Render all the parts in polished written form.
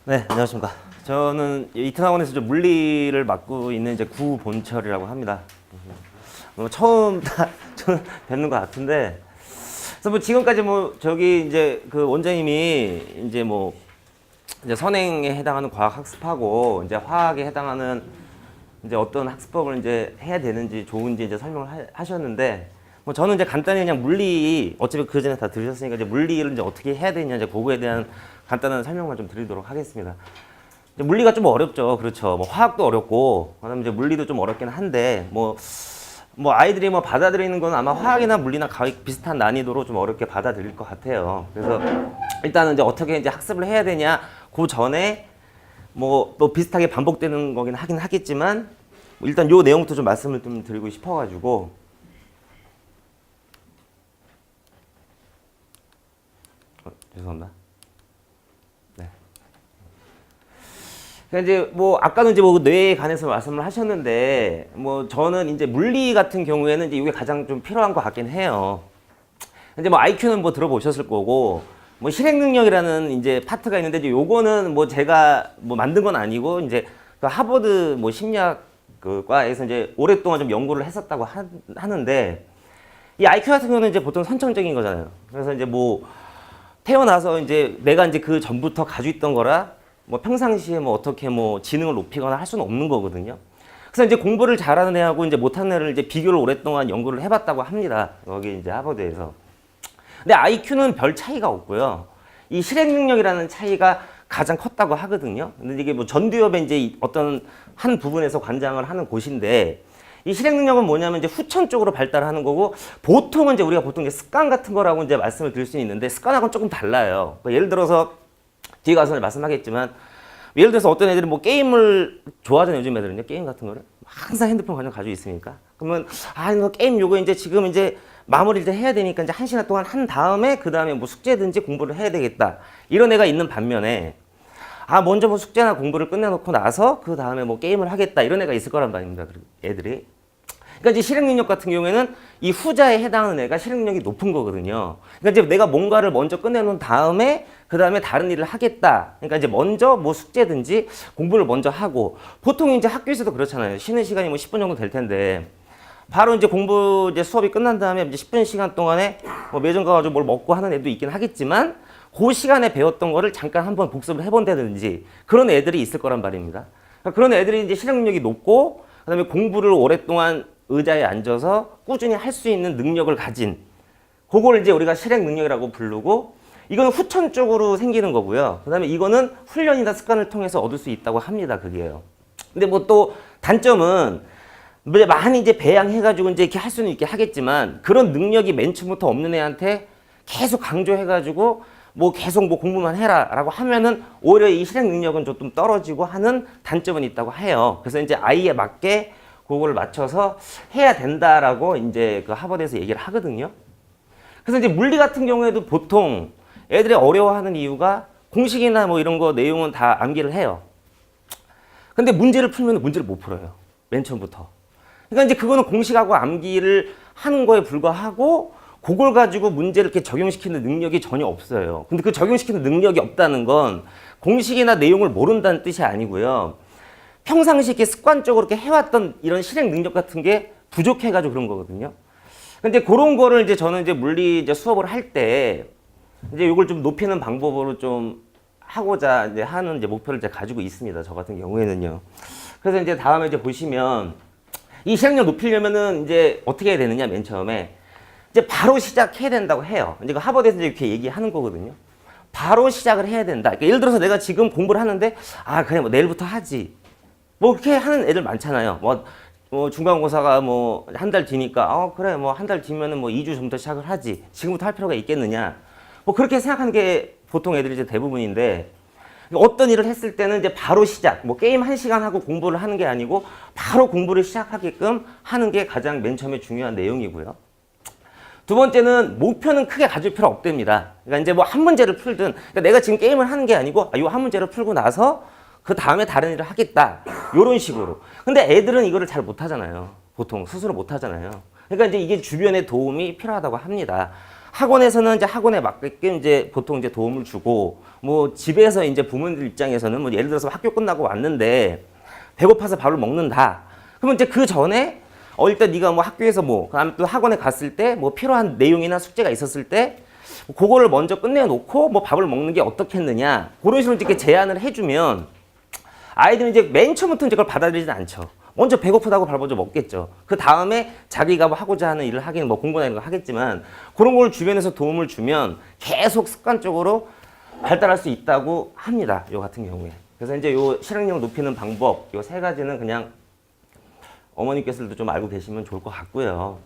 네, 안녕하십니까. 저는 이태원학원에서 좀 물리를 맡고 있는 이제 구본철이라고 합니다. 처음 저는 뵙는 것 같은데, 그래서 뭐 지금까지 뭐 저기 이제 그 원장님이 이제 뭐 이제 선행에 해당하는 과학 학습하고 이제 화학에 해당하는 이제 어떤 학습법을 이제 해야 되는지 좋은지 이제 설명을 하셨는데, 뭐 저는 이제 간단히 그냥 물리 어차피 그 전에 다 들으셨으니까 이제 물리를 이제 어떻게 해야 되냐 이제 그거에 대한 간단한 설명만 좀 드리도록 하겠습니다. 이제 물리가 좀 어렵죠, 그렇죠. 뭐 화학도 어렵고, 그다음에 이제 물리도 좀 어렵긴 한데 뭐 아이들이 뭐 받아들이는 건 아마 화학이나 물리나 거의 비슷한 난이도로 좀 어렵게 받아들일 것 같아요. 그래서 일단은 이제 어떻게 이제 학습을 해야 되냐, 그 전에 뭐 또 비슷하게 반복되는 거긴 하긴 하겠지만 일단 요 내용부터 좀 말씀을 좀 드리고 싶어가지고. 죄송합니다. 네. 그러니까 이제 뭐 아까는 이제 뭐 뇌에 관해서 말씀을 하셨는데 뭐 저는 이제 물리 같은 경우에는 이제 이게 가장 좀 필요한 것 같긴 해요. 이제 뭐 IQ는 뭐 들어보셨을 거고 뭐 실행 능력이라는 이제 파트가 있는데 이제 요거는 뭐 제가 뭐 만든 건 아니고 이제 그 하버드 뭐 심리학 그 과에서 이제 오랫동안 좀 연구를 했었다고 하는데 이 IQ 같은 경우는 이제 보통 선천적인 거잖아요. 그래서 이제 뭐 태어나서 이제 내가 이제 그 전부터 가지고 있던 거라 뭐 평상시에 뭐 어떻게 뭐 지능을 높이거나 할 수는 없는 거거든요. 그래서 이제 공부를 잘하는 애하고 이제 못하는 애를 이제 비교를 오랫동안 연구를 해봤다고 합니다. 여기 이제 하버드에서. 근데 IQ는 별 차이가 없고요. 이 실행 능력이라는 차이가 가장 컸다고 하거든요. 근데 이게 뭐 전두엽의 이제 어떤 한 부분에서 관장을 하는 곳인데 이 실행 능력은 뭐냐면 이제 후천 쪽으로 발달하는 거고 보통은 이제 우리가 보통 이제 습관 같은 거라고 이제 말씀을 드릴 수 있는데 습관하고는 조금 달라요. 그러니까 예를 들어서 뒤에 가서 말씀하겠지만 예를 들어서 어떤 애들이 뭐 게임을 좋아하잖아요. 요즘 애들은요. 게임 같은 거를 항상 핸드폰 가지고 있으니까. 그러면 이거 게임 요거 이제 지금 이제 마무리를 이제 해야 되니까 이제 1시간 동안 한 다음에 그 다음에 뭐 숙제든지 공부를 해야 되겠다. 이런 애가 있는 반면에 먼저 뭐 숙제나 공부를 끝내놓고 나서 그 다음에 뭐 게임을 하겠다. 이런 애가 있을 거란 말입니다. 애들이. 그러니까 이제 실행 능력 같은 경우에는 이 후자에 해당하는 애가 실행 능력이 높은 거거든요. 그러니까 이제 내가 뭔가를 먼저 끝내놓은 다음에 그 다음에 다른 일을 하겠다. 그러니까 이제 먼저 뭐 숙제든지 공부를 먼저 하고 보통 이제 학교에서도 그렇잖아요. 쉬는 시간이 뭐 10분 정도 될 텐데 바로 이제 공부 이제 수업이 끝난 다음에 이제 10분 시간 동안에 뭐 매점 가가지고 뭘 먹고 하는 애도 있긴 하겠지만 그 시간에 배웠던 거를 잠깐 한번 복습을 해본다든지 그런 애들이 있을 거란 말입니다. 그러니까 그런 애들이 이제 실행 능력이 높고 그다음에 공부를 오랫동안 의자에 앉아서 꾸준히 할 수 있는 능력을 가진 그걸 이제 우리가 실행 능력이라고 부르고 이거는 후천적으로 생기는 거고요. 그다음에 이거는 훈련이나 습관을 통해서 얻을 수 있다고 합니다. 그게요. 근데 뭐 또 단점은 많이 이제 배양해가지고 이제 이렇게 할 수는 있게 하겠지만 그런 능력이 맨 처음부터 없는 애한테 계속 강조해가지고 뭐 계속 뭐 공부만 해라라고 하면은 오히려 이 실행 능력은 좀 떨어지고 하는 단점은 있다고 해요. 그래서 이제 아이에 맞게 그거를 맞춰서 해야 된다라고 이제 그 하버드에서 얘기를 하거든요. 그래서 이제 물리 같은 경우에도 보통 애들이 어려워하는 이유가 공식이나 뭐 이런 거 내용은 다 암기를 해요. 근데 문제를 풀면 문제를 못 풀어요. 맨 처음부터. 그러니까 이제 그거는 공식하고 암기를 하는 거에 불과하고 그걸 가지고 문제를 이렇게 적용시키는 능력이 전혀 없어요. 근데 그 적용시키는 능력이 없다는 건 공식이나 내용을 모른다는 뜻이 아니고요. 평상시 이렇게 습관적으로 이렇게 해왔던 이런 실행 능력 같은 게 부족해가지고 그런 거거든요. 근데 그런 거를 이제 저는 이제 물리 이제 수업을 할 때 이제 이걸 좀 높이는 방법으로 좀 하고자 이제 하는 이제 목표를 이제 가지고 있습니다. 저 같은 경우에는요. 그래서 이제 다음에 이제 보시면 이 실행력 높이려면은 이제 어떻게 해야 되느냐, 맨 처음에. 이제 바로 시작해야 된다고 해요. 이제 그 하버드에서 이렇게 얘기하는 거거든요. 바로 시작을 해야 된다. 그러니까 예를 들어서 내가 지금 공부를 하는데, 그냥 뭐 내일부터 하지. 뭐 그렇게 하는 애들 많잖아요. 뭐 중간고사가 뭐 한 달 뒤니까, 그래, 뭐 한 달 뒤면은 뭐 2주 전부터 시작을 하지. 지금부터 할 필요가 있겠느냐. 뭐 그렇게 생각하는 게 보통 애들이 이제 대부분인데, 어떤 일을 했을 때는 이제 바로 시작, 뭐 게임 1시간 하고 공부를 하는 게 아니고 바로 공부를 시작하게끔 하는 게 가장 맨 처음에 중요한 내용이고요. 두 번째는 목표는 크게 가질 필요 없답니다. 그러니까 이제 뭐 한 문제를 풀든, 그러니까 내가 지금 게임을 하는 게 아니고 이 한 문제를 풀고 나서 그 다음에 다른 일을 하겠다. 이런 식으로. 근데 애들은 이거를 잘 못하잖아요. 보통 스스로 못하잖아요. 그러니까 이제 이게 주변의 도움이 필요하다고 합니다. 학원에서는 이제 학원에 맞게끔 이제 보통 이제 도움을 주고, 뭐 집에서 이제 부모님들 입장에서는 뭐 예를 들어서 학교 끝나고 왔는데 배고파서 밥을 먹는다. 그러면 이제 그 전에 일단 네가 뭐 학교에서 뭐 그다음에 또 학원에 갔을 때 뭐 필요한 내용이나 숙제가 있었을 때 그거를 먼저 끝내놓고 뭐 밥을 먹는 게 어떻겠느냐, 그런 식으로 이렇게 제안을 해주면 아이들은 이제 맨 처음부터 이제 그걸 받아들이진 않죠. 먼저 배고프다고 밥 먼저 먹겠죠. 그 다음에 자기가 뭐 하고자 하는 일을 하긴 뭐 공부나 이런 거 하겠지만, 그런 걸 주변에서 도움을 주면 계속 습관적으로 발달할 수 있다고 합니다. 요 같은 경우에. 그래서 이제 요 실행력을 높이는 방법, 요 세 가지는 그냥 어머니께서도 좀 알고 계시면 좋을 것 같고요.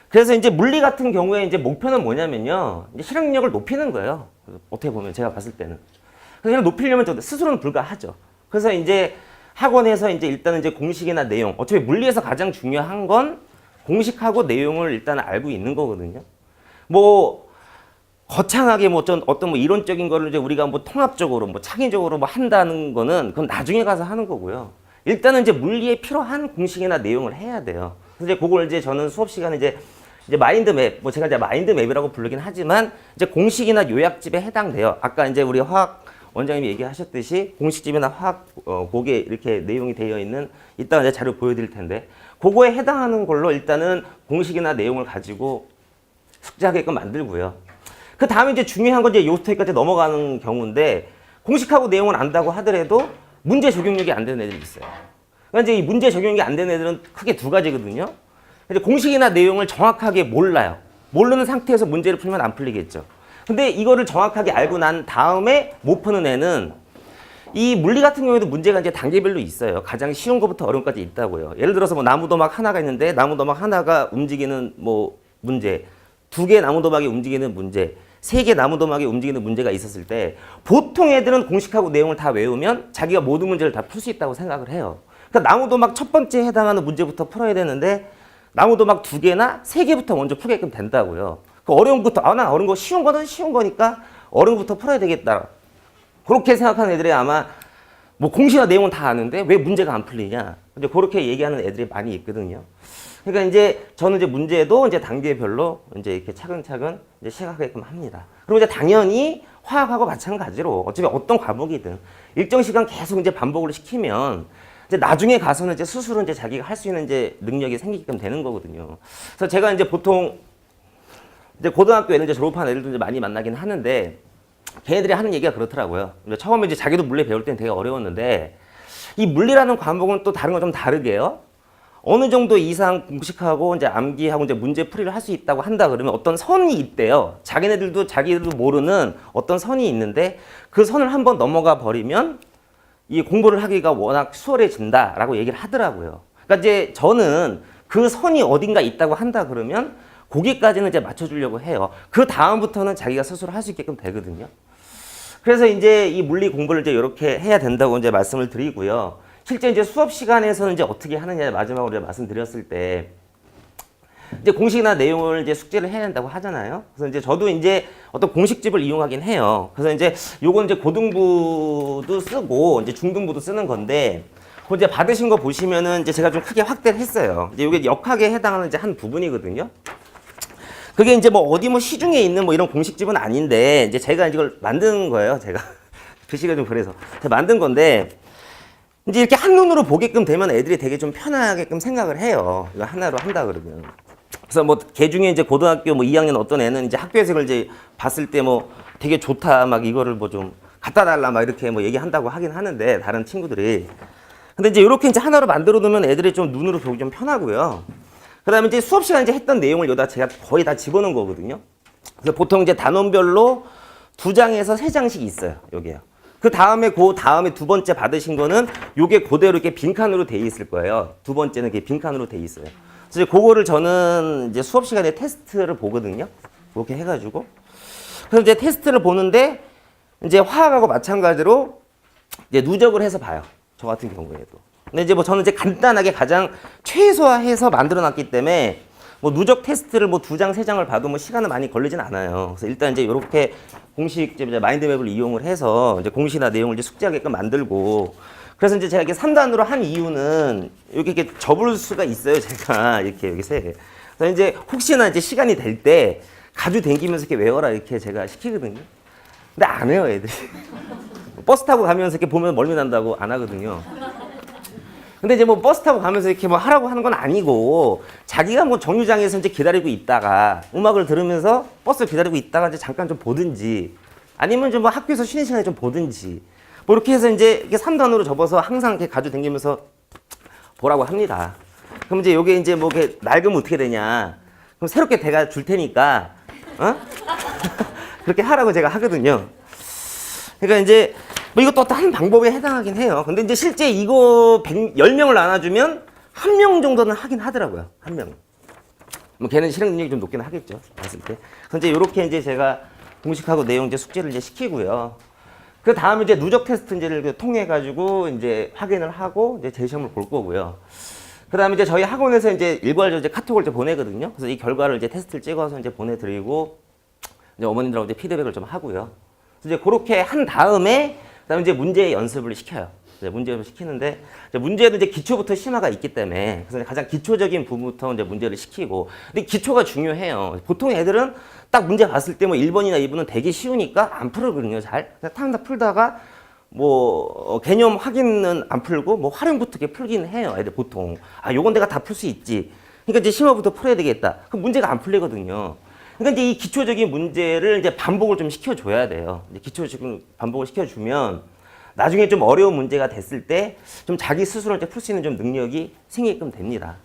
그래서 이제 물리 같은 경우에 이제 목표는 뭐냐면요, 이제 실행력을 높이는 거예요. 어떻게 보면 제가 봤을 때는. 그래서 높이려면 저 스스로는 불가하죠. 그래서 이제 학원에서 이제 일단은 이제 공식이나 내용, 어차피 물리에서 가장 중요한 건 공식하고 내용을 일단 알고 있는 거거든요. 뭐 거창하게 뭐 어떤 뭐 이론적인 거를 이제 우리가 뭐 통합적으로 뭐 창의적으로 뭐 한다는 거는 그건 나중에 가서 하는 거고요. 일단은 이제 물리에 필요한 공식이나 내용을 해야 돼요. 그래서 이제 그걸 이제 저는 수업 시간에 이제 마인드맵, 뭐 제가 이제 마인드맵이라고 부르긴 하지만 이제 공식이나 요약집에 해당돼요. 아까 이제 우리 화학 원장님이 얘기하셨듯이 공식집이나 화학 거기에 이렇게 내용이 되어 있는, 이따가 이제 자료 보여드릴 텐데 그거에 해당하는 걸로 일단은 공식이나 내용을 가지고 숙제하게끔 만들고요. 그 다음에 이제 중요한 건 이제 요스토까지 넘어가는 경우인데, 공식하고 내용을 안다고 하더라도 문제 적용력이 안 되는 애들이 있어요. 그러니까 이제 이 문제 적용이 안 되는 애들은 크게 두 가지거든요. 이제 공식이나 내용을 정확하게 몰라요. 모르는 상태에서 문제를 풀면 안 풀리겠죠. 근데 이거를 정확하게 알고 난 다음에 못 푸는 애는, 이 물리 같은 경우에도 문제가 이제 단계별로 있어요. 가장 쉬운 것부터 어려운 것까지 있다고요. 예를 들어서 뭐 나무도막 하나가 있는데 나무도막 하나가 움직이는 뭐 문제, 2개 나무도막이 움직이는 문제, 3개 나무도막이 움직이는 문제가 있었을 때 보통 애들은 공식하고 내용을 다 외우면 자기가 모든 문제를 다 풀 수 있다고 생각을 해요. 그러니까 나무도막 첫 번째 해당하는 문제부터 풀어야 되는데 나무도막 2개나 3개부터 먼저 풀게끔 된다고요. 그 어려운 것부터, 난 어려운 거, 쉬운 거는 쉬운 거니까 어려운 것부터 풀어야 되겠다. 그렇게 생각하는 애들이 아마 뭐 공식이나 내용은 다 아는데 왜 문제가 안 풀리냐. 근데 그렇게 얘기하는 애들이 많이 있거든요. 그러니까 이제 저는 이제 문제도 이제 단계별로 이제 이렇게 차근차근 이제 시작하게끔 합니다. 그리고 이제 당연히 화학하고 마찬가지로 어차피 어떤 과목이든 일정 시간 계속 이제 반복을 시키면 이제 나중에 가서는 이제 스스로 이제 자기가 할 수 있는 이제 능력이 생기게끔 되는 거거든요. 그래서 제가 이제 보통 이제 고등학교 애들 이제 졸업한 애들도 이제 많이 만나긴 하는데, 걔네들이 하는 얘기가 그렇더라고요. 처음에 이제 자기도 물리 배울 때는 되게 어려웠는데, 이 물리라는 과목은 또 다른 건 좀 다르게요. 어느 정도 이상 공식하고 이제 암기하고 이제 문제 풀이를 할 수 있다고 한다 그러면 어떤 선이 있대요. 자기들도 모르는 어떤 선이 있는데 그 선을 한번 넘어가 버리면 이 공부를 하기가 워낙 수월해진다라고 얘기를 하더라고요. 그러니까 이제 저는 그 선이 어딘가 있다고 한다 그러면 거기까지는 이제 맞춰주려고 해요. 그 다음부터는 자기가 스스로 할 수 있게끔 되거든요. 그래서 이제 이 물리 공부를 이제 이렇게 해야 된다고 이제 말씀을 드리고요. 실제 이제 수업 시간에서는 이제 어떻게 하느냐 마지막으로 이제 말씀드렸을 때, 이제 공식이나 내용을 이제 숙제를 해야 된다고 하잖아요. 그래서 이제 저도 이제 어떤 공식집을 이용하긴 해요. 그래서 이제 요건 이제 고등부도 쓰고 이제 중등부도 쓰는 건데, 그 이제 받으신 거 보시면은 이제 제가 좀 크게 확대를 했어요. 이제 이게 역학에 해당하는 이제 한 부분이거든요. 그게 이제 뭐 어디 뭐 시중에 있는 뭐 이런 공식집은 아닌데, 이제 제가 이걸 만든 거예요. 제가 글씨가 좀 그래서 제가 만든 건데, 이제 이렇게 한눈으로 보게끔 되면 애들이 되게 좀 편하게끔 생각을 해요. 이거 하나로 한다 그러면. 그래서 뭐 걔 중에 이제 고등학교 뭐 2학년 어떤 애는 이제 학교에서 이걸 이제 봤을 때 뭐 되게 좋다, 막 이거를 뭐 좀 갖다 달라 막 이렇게 뭐 얘기한다고 하긴 하는데, 다른 친구들이. 근데 이제 이렇게 이제 하나로 만들어 놓으면 애들이 좀 눈으로 보기 좀 편하고요. 그 다음에 이제 수업 시간에 이제 했던 내용을 여기다 제가 거의 다 집어넣은 거거든요. 그래서 보통 이제 단원별로 2장에서 3장씩 있어요. 여기요. 그 다음에 두 번째 받으신 거는 요게 그대로 이렇게 빈칸으로 돼 있을 거예요. 두 번째는 이렇게 빈칸으로 돼 있어요. 그래서 그거를 저는 이제 수업 시간에 테스트를 보거든요. 그렇게 해가지고. 그래서 이제 테스트를 보는데, 이제 화학하고 마찬가지로 이제 누적을 해서 봐요. 저 같은 경우에도. 근데 이제 뭐 저는 이제 간단하게 가장 최소화해서 만들어 놨기 때문에 뭐 누적 테스트를 뭐 2장, 3장을 봐도 뭐 시간은 많이 걸리진 않아요. 그래서 일단 이제 이렇게 공식 이제 마인드맵을 이용을 해서 이제 공식이나 내용을 이제 숙지하게끔 만들고, 그래서 이제 제가 이렇게 3단으로 한 이유는 이렇게 접을 수가 있어요. 제가 이렇게 여기서. 그래서 이제 혹시나 이제 시간이 될 때 가지고 다니면서 이렇게 외워라 이렇게 제가 시키거든요. 근데 안 해요, 애들이. 버스 타고 가면서 이렇게 보면 멀미 난다고 안 하거든요. 근데 이제 뭐 버스 타고 가면서 이렇게 뭐 하라고 하는 건 아니고 자기가 뭐 정류장에서 이제 기다리고 있다가 음악을 들으면서 버스를 기다리고 있다가 이제 잠깐 좀 보든지 아니면 좀 뭐 학교에서 쉬는 시간에 좀 보든지 뭐 이렇게 해서 이제 이렇게 3단으로 접어서 항상 이렇게 가지고 다니면서 보라고 합니다. 그럼 이제 요게 이제 뭐 이렇게 낡으면 어떻게 되냐. 그럼 새롭게 대가 줄 테니까, 어? 그렇게 하라고 제가 하거든요. 그러니까 이제 뭐 이것도 한 방법에 해당하긴 해요. 근데 이제 실제 이거 10명을 나눠주면 한 명 정도는 하긴 하더라고요. 한 명. 뭐 걔는 실행 능력이 좀 높긴 하겠죠. 봤을 때. 그래서 이제 이렇게 이제 제가 공식하고 내용 이제 숙제를 이제 시키고요. 그 다음에 이제 누적 테스트 이제를 통해 가지고 이제 확인을 하고 이제 재시험을 볼 거고요. 그 다음에 이제 저희 학원에서 이제 일괄적으로 이제 카톡을 이제 보내거든요. 그래서 이 결과를 이제 테스트를 찍어서 이제 보내드리고 이제 어머님들하고 이제 피드백을 좀 하고요. 그래서 이제 그렇게 한 다음에 그다음에 이제 문제 연습을 시켜요. 이제 문제 연습을 시키는데 이제 문제도 이제 기초부터 심화가 있기 때문에 그래서 가장 기초적인 부분부터 이제 문제를 시키고 근데 기초가 중요해요. 보통 애들은 딱 문제 봤을 때 뭐 1번이나 2번은 되게 쉬우니까 안 풀거든요. 잘. 그냥 다 풀다가 뭐 개념 확인은 안 풀고 뭐 활용부터 이렇게 풀긴 해요. 애들 보통. 아, 요건 내가 다 풀 수 있지. 그러니까 이제 심화부터 풀어야 되겠다. 그럼 문제가 안 풀리거든요. 그러니까 이제 이 기초적인 문제를 이제 반복을 좀 시켜줘야 돼요. 이제 기초적인 반복을 시켜주면 나중에 좀 어려운 문제가 됐을 때 좀 자기 스스로 이제 풀 수 있는 좀 능력이 생기게끔 됩니다.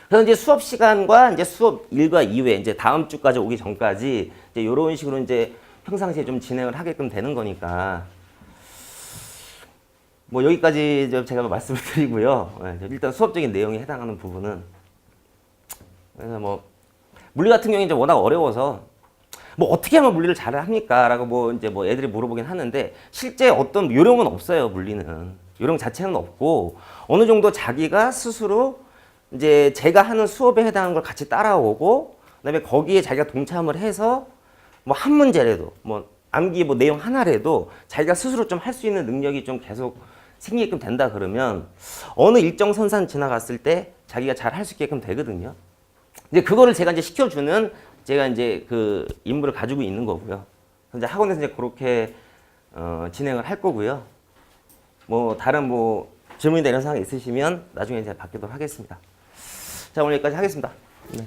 그래서 이제 수업 시간과 이제 수업 일과 이후에 이제 다음 주까지 오기 전까지 이제 이런 식으로 이제 평상시에 좀 진행을 하게끔 되는 거니까 뭐 여기까지 제가 말씀을 드리고요. 일단 수업적인 내용에 해당하는 부분은 그래서 뭐 물리 같은 경우에 이제 워낙 어려워서 뭐 어떻게 하면 물리를 잘 합니까? 라고 뭐 이제 뭐 애들이 물어보긴 하는데 실제 어떤 요령은 없어요, 물리는. 요령 자체는 없고 어느 정도 자기가 스스로 이제 제가 하는 수업에 해당하는 걸 같이 따라오고 그다음에 거기에 자기가 동참을 해서 뭐 한 문제라도 뭐 암기 뭐 내용 하나라도 자기가 스스로 좀 할 수 있는 능력이 좀 계속 생기게끔 된다 그러면 어느 일정 선상 지나갔을 때 자기가 잘 할 수 있게끔 되거든요. 이제 그거를 제가 이제 시켜주는 제가 이제 그 임무를 가지고 있는 거고요. 이제 학원에서 이제 그렇게 진행을 할 거고요. 뭐 다른 뭐 질문이나 이런 사항 있으시면 나중에 이제 받도록 하겠습니다. 자, 오늘 여기까지 하겠습니다. 네.